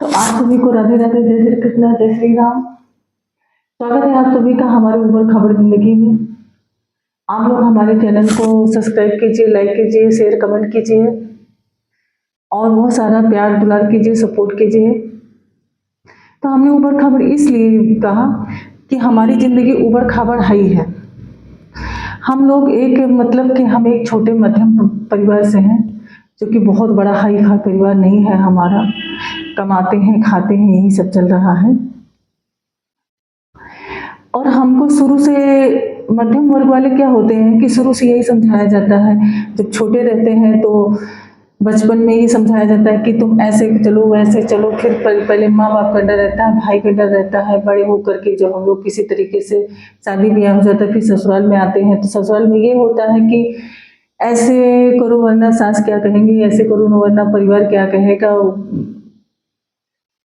तो आप सभी को राधे राधे, जय श्री कृष्णा, जय श्री राम। स्वागत है आप सभी का हमारे ऊपर खबर जिंदगी में। आप लोग हमारे चैनल को सब्सक्राइब कीजिए, लाइक कीजिए, शेयर कमेंट कीजिए और बहुत सारा प्यार दुलार कीजिए, सपोर्ट कीजिए। तो हमने ऊबड़ खबर इसलिए कहा कि हमारी जिंदगी ऊबड़ खाबड़ है ही है। हम लोग मतलब कि हम एक छोटे मध्यम परिवार से हैं, जो कि बहुत बड़ा हाई फाई परिवार नहीं है हमारा। कमाते हैं, खाते हैं, यही सब चल रहा है। और हमको शुरू से मध्यम वर्ग वाले क्या होते हैं कि शुरू से यही समझाया जाता है, जब छोटे रहते हैं तो बचपन में ये समझाया जाता है कि तुम ऐसे चलो, वैसे चलो। फिर पहले माँ बाप का डर रहता है, भाई का डर रहता है। बड़े होकर के जब हम लोग किसी तरीके से शादी ब्याह हो जाता है, फिर ससुराल में आते हैं, तो ससुराल में ये होता है कि ऐसे करो वरना सास क्या कहेंगी, ऐसे करो वरना परिवार क्या कहेगा।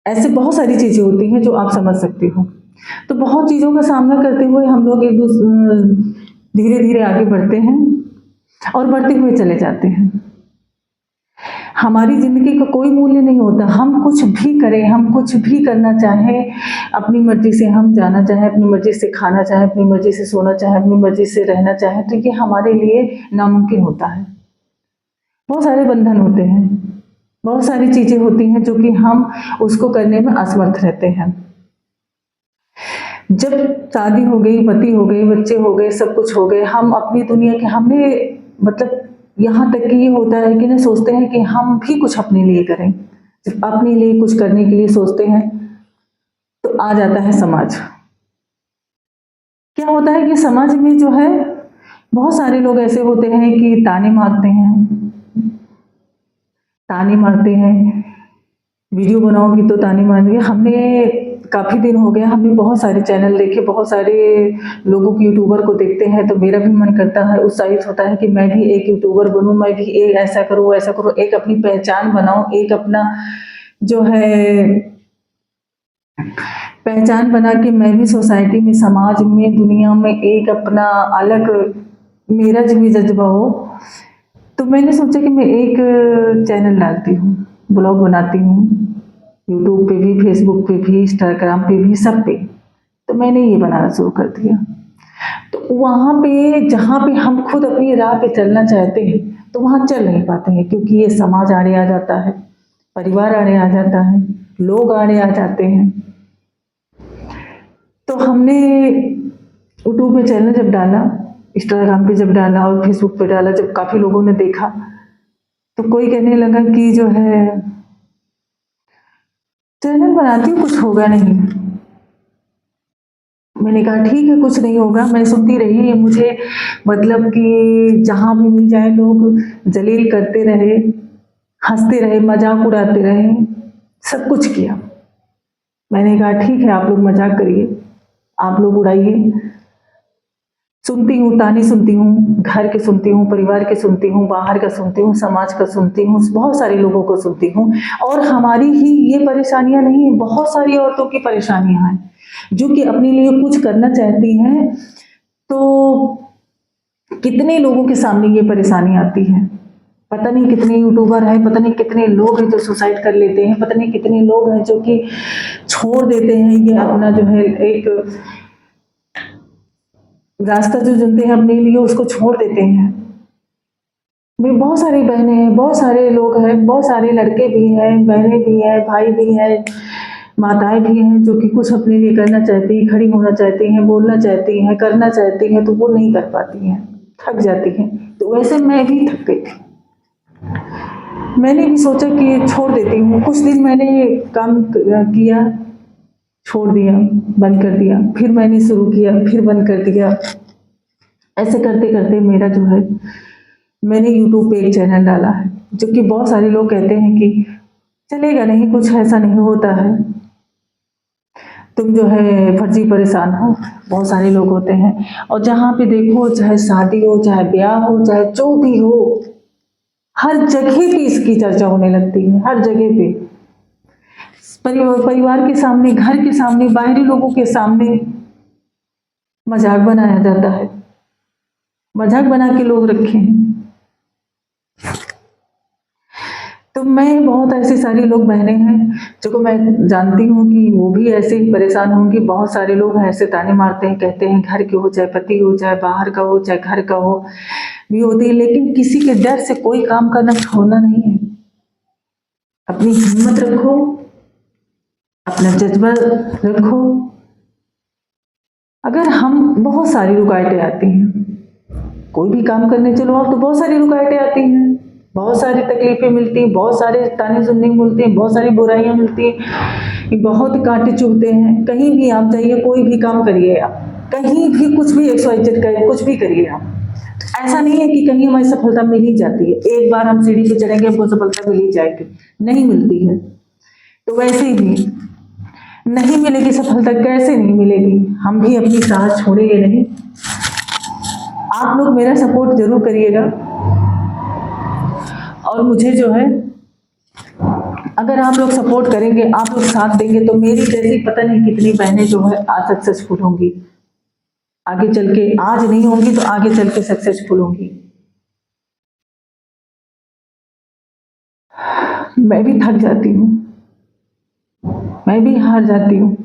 ऐसे बहुत सारी चीजें होती हैं जो आप समझ सकते हो। तो बहुत चीजों का सामना करते हुए हम लोग एक दूसरे धीरे धीरे आगे बढ़ते हैं और बढ़ते हुए चले जाते हैं। हमारी जिंदगी का कोई मूल्य नहीं होता। हम कुछ भी करें, हम कुछ भी करना चाहें, अपनी मर्जी से हम जाना चाहें, अपनी मर्जी से खाना चाहें, अपनी मर्जी से सोना चाहें, अपनी मर्जी से रहना चाहें, तो ये हमारे लिए नामुमकिन होता है। बहुत सारे बंधन होते हैं, बहुत सारी चीजें होती हैं जो कि हम उसको करने में असमर्थ रहते हैं। जब शादी हो गई, पति हो गए, बच्चे हो गए, सब कुछ हो गए, हम अपनी दुनिया के हमने मतलब यहाँ तक कि ये होता है कि ना सोचते हैं कि हम भी कुछ अपने लिए करें। जब अपने लिए कुछ करने के लिए सोचते हैं तो आ जाता है समाज। क्या होता है कि समाज में जो है बहुत सारे लोग ऐसे होते हैं कि ताने मारते हैं। वीडियो बनाओगी तो ताने मारेंगे। हमने काफ़ी दिन हो गया, हमने बहुत सारे चैनल देखे, बहुत सारे लोगों के यूट्यूबर को देखते हैं, तो मेरा भी मन करता है, उत्साहित होता है कि मैं भी एक यूट्यूबर बनूं, मैं भी एक ऐसा करूं, ऐसा करूं, एक अपनी पहचान बनाऊं, एक अपना जो है पहचान बना के मैं भी सोसाइटी में, समाज में, दुनिया में एक अपना अलग मेरा जो भी जज्बा हो। तो मैंने सोचा कि मैं एक चैनल डालती हूँ, ब्लॉग बनाती हूँ, यूट्यूब पे भी, फेसबुक पे भी, इंस्टाग्राम पे भी, सब पे। तो मैंने ये बनाना शुरू कर दिया। तो वहाँ पे जहाँ पे हम खुद अपनी राह पे चलना चाहते हैं तो वहाँ चल नहीं पाते हैं, क्योंकि ये समाज आड़े आ जाता है, परिवार आड़े आ जाता है, लोग आड़े आ जाते हैं। तो हमने यूट्यूब पे चैनल जब डाला, इंस्टाग्राम पे जब डाला और फेसबुक पे डाला, जब काफ़ी लोगों ने देखा तो कोई कहने लगा कि जो है चैनल बनाती हूँ, कुछ होगा नहीं। मैंने कहा ठीक है, कुछ नहीं होगा। मैं सुनती रही, मुझे मतलब कि जहाँ भी मिल जाए लोग जलील करते रहे, हंसते रहे, मजाक उड़ाते रहे, सब कुछ किया। मैंने कहा ठीक है, आप लोग मजाक करिए, आप लोग उड़ाइए। सुनती हूँ, ताने सुनती हूँ, घर के सुनती हूँ, परिवार के सुनती हूँ, बाहर का सुनती हूँ, समाज का सुनती हूँ, बहुत सारे लोगों को सुनती हूँ। और हमारी ही ये परेशानियां नहीं है, बहुत सारी औरतों की परेशानियां हैं जो कि अपने लिए कुछ करना चाहती हैं। तो कितने लोगों के सामने ये परेशानी आती है। पता नहीं कितने यूट्यूबर हैं, पता नहीं कितने लोग हैं जो सुसाइड कर लेते हैं, पता नहीं कितने लोग हैं जो कि छोड़ देते हैं ये अपना जो है एक रास्ता जो चुनते हैं अपने लिए, उसको छोड़ देते हैं। भी बहुत सारी बहनें हैं, बहुत सारे लोग हैं, बहुत सारे लड़के भी हैं, बहनें भी हैं, भाई भी हैं, माताएं भी हैं जो कि कुछ अपने लिए करना चाहती हैं, खड़ी होना चाहती हैं, बोलना चाहती हैं, करना चाहती हैं, तो वो नहीं कर पाती हैं, थक जाती हैं। तो वैसे मैं भी थक गई थी। मैंने भी सोचा कि छोड़ देती हूँ। कुछ दिन मैंने ये काम किया, छोड़ दिया, बंद कर दिया, फिर मैंने शुरू किया, फिर बंद कर दिया। ऐसे करते करते मेरा जो है, मैंने यूट्यूब पे एक चैनल डाला है, जो कि बहुत सारे लोग कहते हैं कि चलेगा नहीं, कुछ ऐसा नहीं होता है, तुम जो है फर्जी परेशान हो। बहुत सारे लोग होते हैं, और जहाँ पे देखो, चाहे शादी हो, चाहे ब्याह हो, चाहे जो भी हो, हर जगह पे इसकी चर्चा होने लगती है। हर जगह पे परिवार के सामने, घर के सामने, बाहरी लोगों के सामने मजाक बनाया जाता है, मजाक बना के लोग रखे हैं। तो मैं बहुत ऐसी सारी लोग बहनें हैं जो को मैं जानती हूँ कि वो भी ऐसे ही परेशान होंगी। बहुत सारे लोग ऐसे ताने मारते हैं, कहते हैं घर के हो, चाहे पति हो, चाहे बाहर का हो, चाहे घर का हो, भी होती है, लेकिन किसी के डर से कोई काम करना छोड़ना नहीं है। अपनी हिम्मत रखो, अपना जज्बा रखो। अगर हम बहुत सारी रुकावटें आती हैं, कोई भी काम करने चलो आप तो बहुत सारी रुकावटें आती हैं, बहुत सारी तकलीफें मिलती हैं, बहुत सारे ताने सुनने मिलते हैं, बहुत सारी बुराइयां मिलती हैं, बहुत कांटे चुभते हैं। कहीं भी आप जाइए, कोई भी काम करिए आप, कहीं भी कुछ भी XYZ करिए, कुछ भी करिए आप, ऐसा नहीं है कि कहीं हमारी सफलता मिल ही जाती है। एक बार हम सीढ़ी पे चढ़ेंगे हमको सफलता मिल ही जाएगी, नहीं मिलती है। तो वैसे ही नहीं मिलेगी सफलता, कैसे नहीं मिलेगी, हम भी अपनी साहस छोड़ेंगे नहीं। आप लोग मेरा सपोर्ट जरूर करिएगा, और मुझे जो है, अगर आप लोग सपोर्ट करेंगे, आप लोग साथ देंगे, तो मेरी जैसी पता नहीं कितनी बहनें जो है आज सक्सेसफुल होंगी, आगे चल के, आज नहीं होंगी तो आगे चल के सक्सेसफुल होंगी। मैं भी थक जाती हूँ, मैं भी हार जाती हूँ।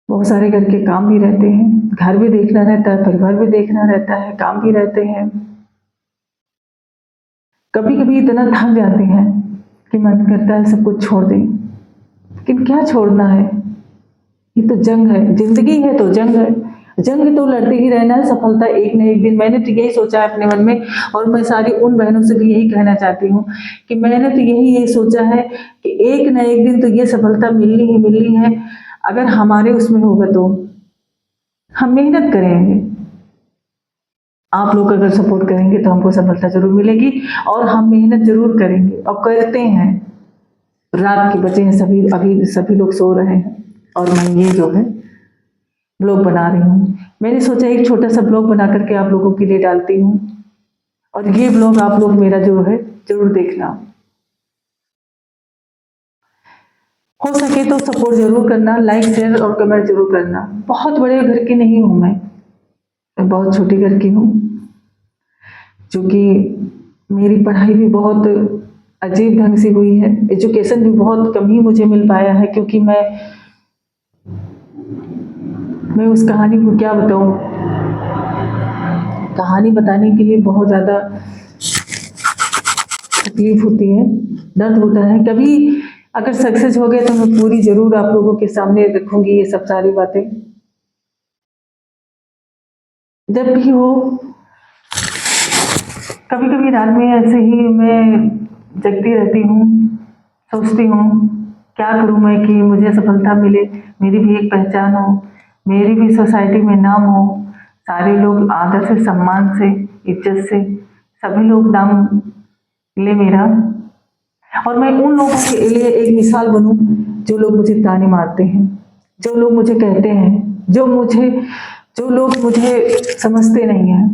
बहुत सारे घर के काम भी रहते हैं, घर भी देखना रहता है, परिवार भी देखना रहता है, काम भी रहते हैं। कभी कभी इतना थक जाते हैं कि मन करता है सब कुछ छोड़ दें, लेकिन क्या छोड़ना है, ये तो जंग है, जिंदगी है तो जंग है, जंग तो लड़ते ही रहना है। सफलता एक न एक दिन, मैंने तो यही सोचा है अपने मन में, और मैं सारी उन बहनों से भी यही कहना चाहती हूँ कि मैंने तो यही सोचा है कि एक न एक दिन तो ये सफलता मिलनी है। अगर हमारे उसमें होगा तो हम मेहनत करेंगे, आप लोग अगर सपोर्ट करेंगे तो हमको सफलता जरूर मिलेगी, और हम मेहनत जरूर करेंगे और करते हैं। रात के बजे हैं, सभी अभी सभी लोग सो रहे हैं, और मैं ये जो है ब्लॉग बना रही हूँ। मैंने सोचा एक छोटा सा ब्लॉग बना करके आप लोगों के लिए डालती हूँ, और ये ब्लॉग आप लोग मेरा जो है जरूर देखना। हो सके तो सपोर्ट जरूर करना, लाइक शेयर और कमेंट जरूर करना। बहुत बड़े घर की नहीं हूँ मैं बहुत छोटे घर की हूँ, जो कि मेरी पढ़ाई भी बहुत अजीब ढंग से हुई है, एजुकेशन भी बहुत कम ही मुझे मिल पाया है, क्योंकि मैं उस कहानी को क्या बताऊं, कहानी बताने के लिए बहुत ज़्यादा तकलीफ होती है, दर्द होता है। कभी अगर सक्सेस हो गए तो मैं पूरी जरूर आप लोगों के सामने रखूंगी ये सब सारी बातें। जब भी हो, कभी कभी रात में ऐसे ही मैं जगती रहती हूँ, सोचती हूँ क्या करूँ मैं कि मुझे सफलता मिले, मेरी भी एक पहचान हो, मेरी भी सोसाइटी में नाम हो, सारे लोग आदर से, सम्मान से, इज्जत से सभी लोग नाम ले मेरा, और मैं उन लोगों के लिए एक मिसाल बनूं जो लोग मुझे ताने मारते हैं, जो लोग मुझे कहते हैं, जो लोग मुझे समझते नहीं हैं।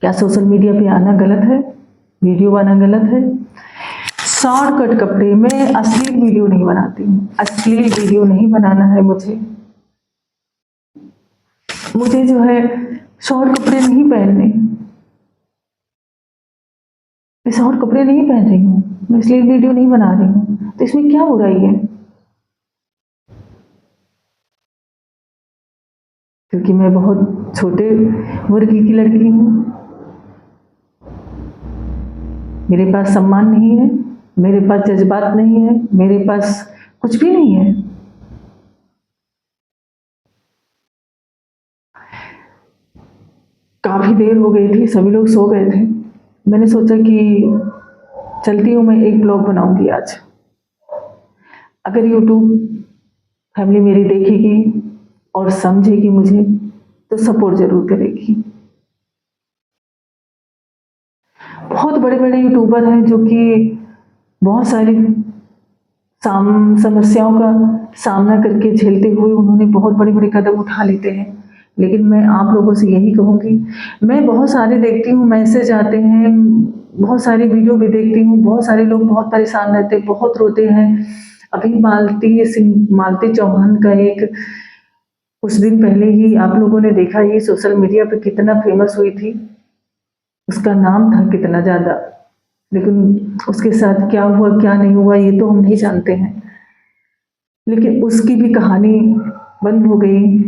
क्या सोशल मीडिया पे आना गलत है, वीडियो बनाना गलत है? शॉर्टकट कपड़े, मैं अश्लील वीडियो नहीं बनाती हूँ, अश्लील वीडियो नहीं बनाना है मुझे जो है शॉर्ट कपड़े नहीं पहनने, मैं शॉर्ट कपड़े नहीं पहन रही हूँ, मैं इसलिए वीडियो नहीं बना रही हूँ, तो इसमें क्या बुराई है? क्योंकि मैं बहुत छोटे वर्ग की लड़की हूँ, मेरे पास सम्मान नहीं है, मेरे पास जज्बात नहीं है, मेरे पास कुछ भी नहीं है। काफी देर हो गई थी, सभी लोग सो गए थे, मैंने सोचा कि चलती हूँ, मैं एक ब्लॉग बनाऊंगी आज। अगर यूट्यूब फैमिली मेरी देखेगी और समझेगी मुझे तो सपोर्ट जरूर करेगी। बहुत बड़े बड़े यूट्यूबर हैं जो कि बहुत सारी समस्याओं का सामना करके झेलते हुए उन्होंने बहुत बड़े बड़े कदम उठा लेते हैं, लेकिन मैं आप लोगों से यही कहूँगी, मैं बहुत सारे देखती हूँ, मैसेज आते हैं, बहुत सारी वीडियो भी देखती हूँ, बहुत सारे लोग बहुत परेशान रहते हैं, बहुत रोते हैं। अभी मालती चौहान का एक कुछ दिन पहले ही आप लोगों ने देखा ही सोशल मीडिया पे कितना फेमस हुई थी, उसका नाम था कितना ज़्यादा, लेकिन उसके साथ क्या हुआ क्या नहीं हुआ ये तो हम नहीं जानते हैं। लेकिन उसकी भी कहानी बंद हो गई,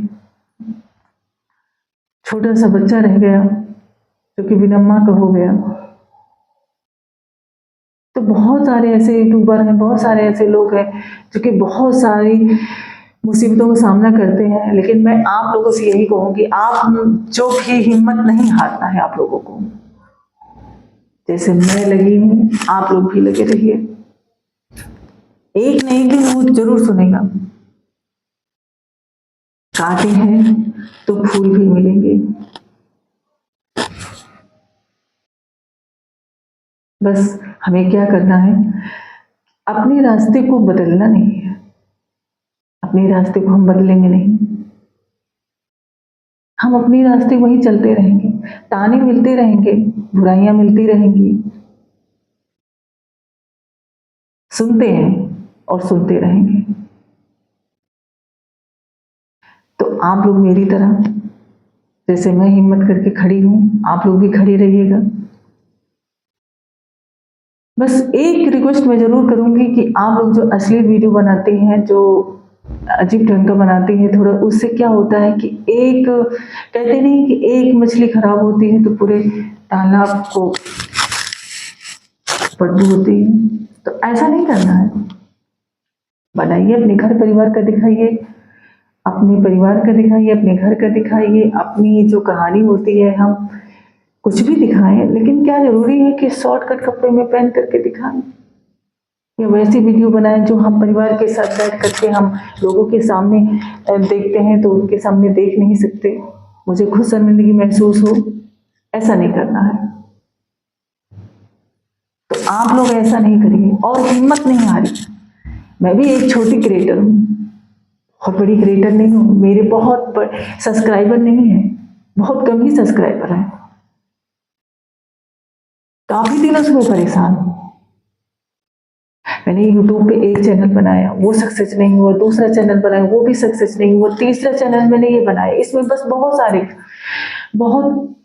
छोटा सा बच्चा रह गया जो कि बिना माँ का हो गया। तो बहुत सारे ऐसे यूट्यूबर हैं, बहुत सारे ऐसे लोग हैं जो कि बहुत सारी मुसीबतों का सामना करते हैं, लेकिन मैं आप लोगों से यही कहूँगी, आप जो भी हिम्मत नहीं हारना है आप लोगों को। जैसे मैं लगी हूँ आप लोग भी लगे रहिए, एक न एक दिन वो जरूर सुनेगा। कांटे हैं तो फूल भी मिलेंगे। बस हमें क्या करना है, अपने रास्ते को बदलना नहीं है, अपने रास्ते को हम बदलेंगे नहीं, हम अपने रास्ते वही चलते रहेंगे। ताने मिलते रहेंगे, बुराइयां मिलती रहेंगी, सुनते हैं और सुनते रहेंगे। तो आप लोग मेरी तरह, जैसे मैं हिम्मत करके खड़ी हूं, आप लोग भी खड़े रहिएगा। बस एक रिक्वेस्ट मैं जरूर करूंगी कि आप लोग जो असली वीडियो बनाते हैं, जो अजीब ढंग का बनाते हैं, थोड़ा उससे क्या होता है कि एक कहते नहीं कि एक मछली खराब होती है तो पूरे तालाब को बदबू होती है। तो ऐसा नहीं करना है, बनाइए, अपने घर परिवार का दिखाइए, अपने परिवार का दिखाइए, अपने घर का दिखाइए, अपनी जो कहानी होती है हम कुछ भी दिखाएं, लेकिन क्या जरूरी है कि शॉर्टकट कपड़े में पहन करके दिखाएं, या वैसी वीडियो बनाएं जो हम परिवार के साथ बैठ करके हम लोगों के सामने देखते हैं तो उनके सामने देख नहीं सकते, मुझे खुद शर्मिंदगी महसूस हो, ऐसा नहीं करना है। तो आप लोग ऐसा नहीं करिए और हिम्मत नहीं हारी। मैं भी एक छोटी क्रिएटर हूँ, बहुत बड़ी क्रिएटर नहीं हूँ, मेरे बहुत सब्सक्राइबर नहीं है, बहुत कम ही सब्सक्राइबर है। काफी दिनों से मैं परेशान हूँ। मैंने यूट्यूब पे एक चैनल बनाया, वो सक्सेस नहीं हुआ, दूसरा चैनल बनाया, वो भी सक्सेस नहीं हुआ, तीसरा चैनल मैंने ये बनाया, इसमें बस बहुत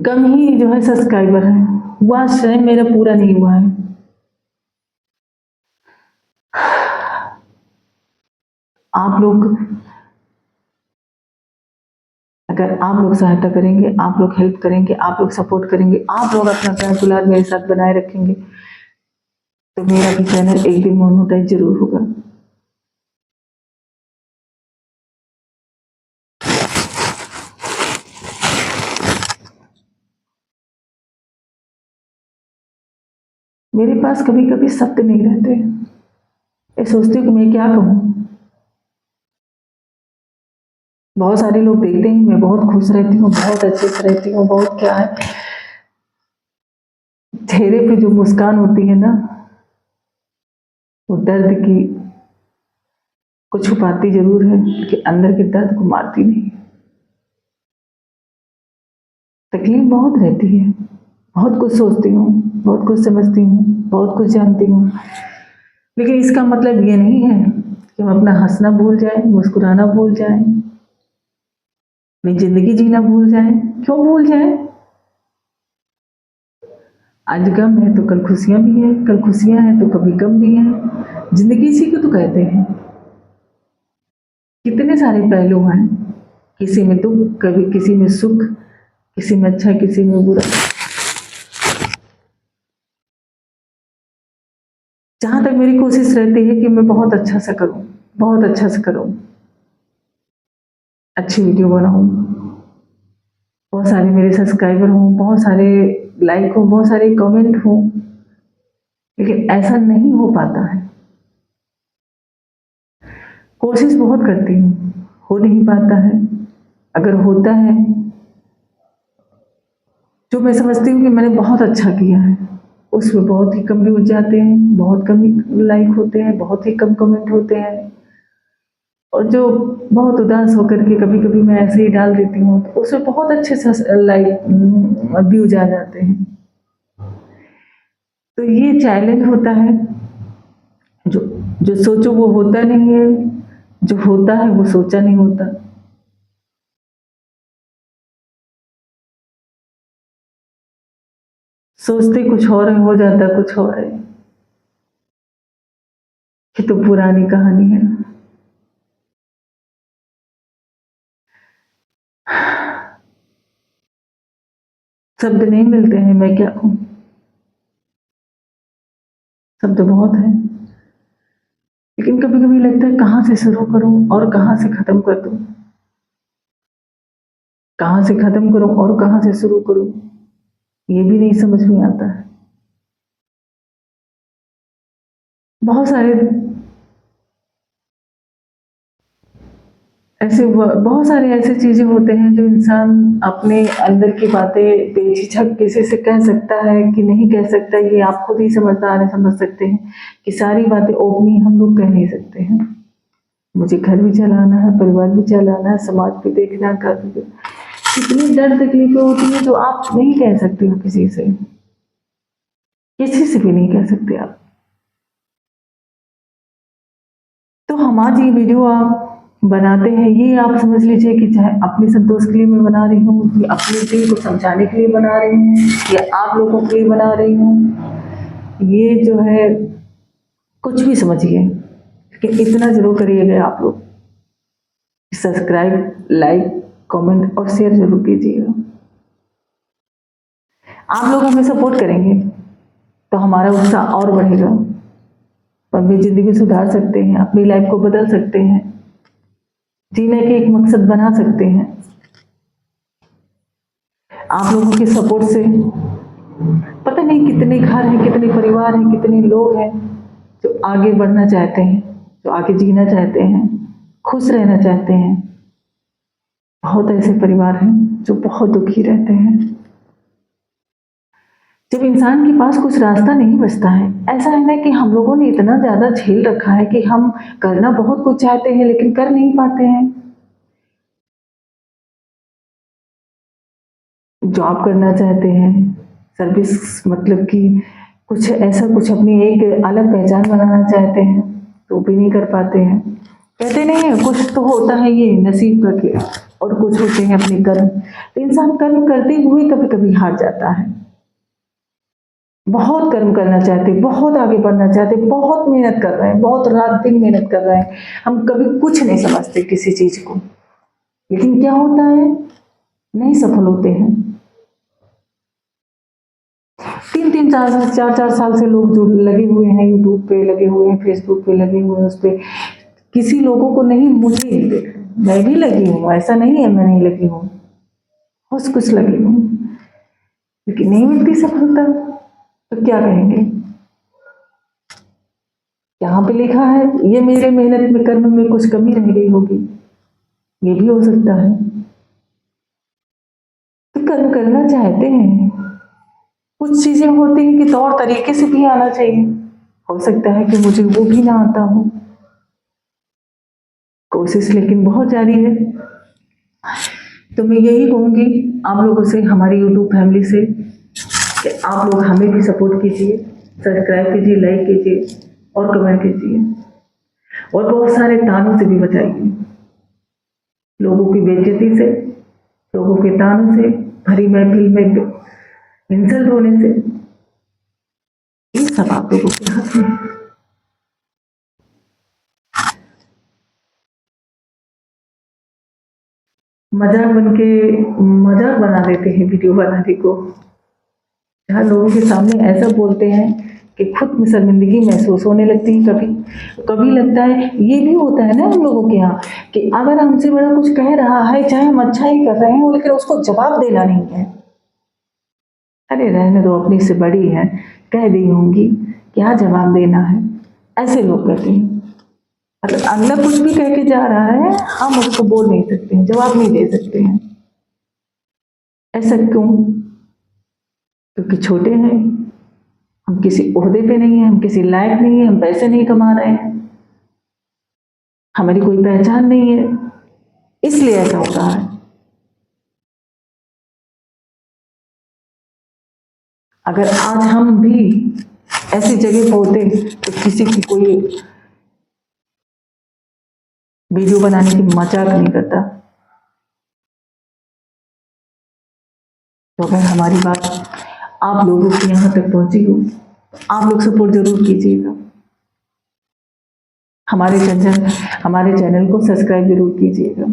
कम ही जो है सब्सक्राइबर है, वॉच टाइम मेरा पूरा नहीं हुआ है। आप लोग अगर आप लोग सहायता करेंगे, आप लोग हेल्प करेंगे, आप लोग सपोर्ट करेंगे, आप लोग अपना प्यार दुलार मेरे साथ बनाए रखेंगे, तो मेरा भी चैनल एक दिन मोनेटाइज जरूर होगा। मेरे पास कभी कभी शब्द नहीं रहते, मैं सोचती हूँ कि मैं क्या कहूँ। बहुत सारे लोग देखते हैं मैं बहुत खुश रहती हूँ, बहुत अच्छे से रहती हूँ, बहुत क्या है, चेहरे पे जो मुस्कान होती है ना, वो दर्द की को छुपाती जरूर है कि अंदर के दर्द को मारती नहीं। तकलीफ बहुत रहती है, बहुत कुछ सोचती हूँ, बहुत कुछ समझती हूँ, बहुत कुछ जानती हूँ, लेकिन इसका मतलब ये नहीं है कि हम अपना हंसना भूल जाएं, मुस्कुराना भूल जाएं, अपनी जिंदगी जीना भूल जाएं। क्यों भूल जाएं? आज गम है तो कल खुशियां भी हैं, कल खुशियां हैं तो कभी गम भी हैं। जिंदगी इसी को तो कहते हैं। कितने सारे पहलू हैं, किसी में दुख, कभी किसी में सुख, किसी में अच्छा, किसी में बुरा। जहां तक मेरी कोशिश रहती है कि मैं बहुत अच्छा सा करूं, बहुत अच्छा से करूं, अच्छी वीडियो बनाऊं, बहुत सारे मेरे सब्सक्राइबर हों, बहुत सारे लाइक हो, बहुत सारे कमेंट हो, लेकिन ऐसा नहीं हो पाता है। कोशिश बहुत करती हूँ, हो नहीं पाता है। अगर होता है जो मैं समझती हूँ कि मैंने बहुत अच्छा किया है, उसमें बहुत ही कम व्यूज जाते हैं, बहुत कम ही लाइक होते हैं, बहुत ही कम कमेंट होते हैं। और जो बहुत उदास होकर के कभी कभी मैं ऐसे ही डाल देती हूँ तो उसमें बहुत अच्छे से लाइक व्यूज आ जाते हैं। तो ये चैलेंज होता है, जो जो सोचो वो होता नहीं है, जो होता है वो सोचा नहीं होता। सोचते कुछ और है, हो जाता कुछ और है। ये तो पुरानी कहानी है। शब्द नहीं मिलते हैं, मैं क्या कहूँ। शब्द बहुत है, लेकिन कभी कभी लगता है कहाँ से शुरू करूं और कहाँ से खत्म कर दूं, कहाँ से खत्म करूं और कहाँ से शुरू करूं, ये भी नहीं समझ में आता है। बहुत सारे बहुत सारे ऐसे चीजें होते हैं जो इंसान अपने अंदर की बातें बेझिझक किसी से कह सकता है कि नहीं कह सकता, ये आप खुद ही समझदार है, समझ सकते हैं कि सारी बातें ओपनली हम लोग कह नहीं सकते हैं। मुझे घर भी चलाना है, परिवार भी चलाना है, समाज भी देखना, घर भी। कितनी दर्द तकलीफें होती है जो आप नहीं कह सकते हो किसी से, किसी से भी नहीं कह सकते आप। तो हम आज ये वीडियो आप बनाते हैं, ये आप समझ लीजिए कि चाहे अपने संतोष के लिए मैं बना रही हूँ, या अपने दिल को समझाने के लिए बना रही हूँ, या आप लोगों के लिए बना रही हूँ, ये जो है कुछ भी समझिए, लेकिन इतना जरूर करिएगा आप लोग, सब्सक्राइब, लाइक, कमेंट और शेयर जरूर कीजिएगा। आप लोग हमें सपोर्ट करेंगे तो हमारा उत्साह और बढ़ेगा, अपनी जिंदगी सुधार सकते हैं, अपनी लाइफ को बदल सकते हैं, जीने के एक मकसद बना सकते हैं। आप लोगों के सपोर्ट से पता नहीं कितने घर हैं, कितने परिवार हैं, कितने लोग हैं जो आगे बढ़ना चाहते हैं, जो आगे जीना चाहते हैं, खुश रहना चाहते हैं। बहुत ऐसे परिवार हैं जो बहुत दुखी रहते हैं। जब इंसान के पास कुछ रास्ता नहीं बचता है, ऐसा है ना कि हम लोगों ने इतना ज्यादा झेल रखा है कि हम करना बहुत कुछ चाहते हैं लेकिन कर नहीं पाते हैं। जॉब करना चाहते हैं, सर्विस मतलब कि कुछ ऐसा, कुछ अपनी एक अलग पहचान बनाना चाहते हैं तो भी नहीं कर पाते हैं। कहते नहीं है कुछ तो होता है ये नसीब का खेल, और कुछ होते हैं अपने कर्म। तो इंसान कर्म करते हुए कभी कभी हार जाता है। बहुत कर्म करना चाहते, बहुत आगे बढ़ना चाहते, बहुत मेहनत कर रहे हैं, बहुत रात दिन मेहनत कर रहे हैं, हम कभी कुछ नहीं समझते किसी चीज को, लेकिन क्या होता है, नहीं सफल होते हैं। 3-3 4-4 साल से लोग जो लगे हुए हैं, यूट्यूब पे लगे हुए हैं, फेसबुक पे लगे हुए हैं, उस पर किसी लोगों को नहीं, मुझे नहीं देख, मैं भी लगी हूँ, ऐसा नहीं है मैं नहीं लगी हूँ, बहुत कुछ लगी हूँ, लेकिन नहीं मिलती सफलता, तो क्या कहेंगे। यहाँ पे लिखा है ये मेरे मेहनत में, कर्म में कुछ कमी रह गई होगी, ये भी हो सकता है। तो कर्म करना चाहते हैं, कुछ चीजें होती हैं कि तौर तरीके से भी आना चाहिए, हो सकता है कि मुझे वो भी ना आता हो। कोशिश लेकिन बहुत जारी है। तो मैं यही कहूंगी आप लोगों से, हमारी यूट्यूब फैमिली से, कि आप लोग हमें भी सपोर्ट कीजिए, सब्सक्राइब कीजिए, लाइक कीजिए और कमेंट कीजिए, और बहुत सारे तानों से भी बचाइए, लोगों की बेइज्जती से, लोगों के तानों से, भरी महफिल में इंसल्ट होने से, ये सब आप लोगों के हाथ में है। मजाक बन के मजाक बना देते हैं वीडियो बनाने को, जहाँ लोगों के सामने ऐसा बोलते हैं कि खुद में शर्मिंदगी महसूस होने लगती है। कभी कभी लगता है, ये भी होता है ना हम लोगों के यहाँ, कि अगर हमसे बड़ा कुछ कह रहा है, चाहे हम अच्छा ही कर रहे हैं, लेकिन उसको जवाब देना नहीं है, अरे रहने दो, अपनी से बड़ी है, कह दी होंगी, क्या जवाब देना है, ऐसे लोग कहते हैं। मतलब अगला कुछ भी कह के जा रहा है, हम उसको बोल नहीं सकते हैं, जवाब नहीं दे सकते हैं। ऐसा क्यों? क्योंकि छोटे हैं, हम किसी ओहदे पे नहीं है, हम किसी लायक नहीं है, हम पैसे नहीं कमा रहे हैं, हमारी कोई पहचान नहीं है, इसलिए ऐसा हो रहा है। अगर आज हम भी ऐसी जगह होते तो किसी की कोई वीडियो बनाने की मजाक नहीं करता। तो अगर हमारी बात आप लोगों की यहाँ तक पहुंची हो, आप लोग सपोर्ट जरूर कीजिएगा। हमारे चैनल को सब्सक्राइब जरूर कीजिएगा।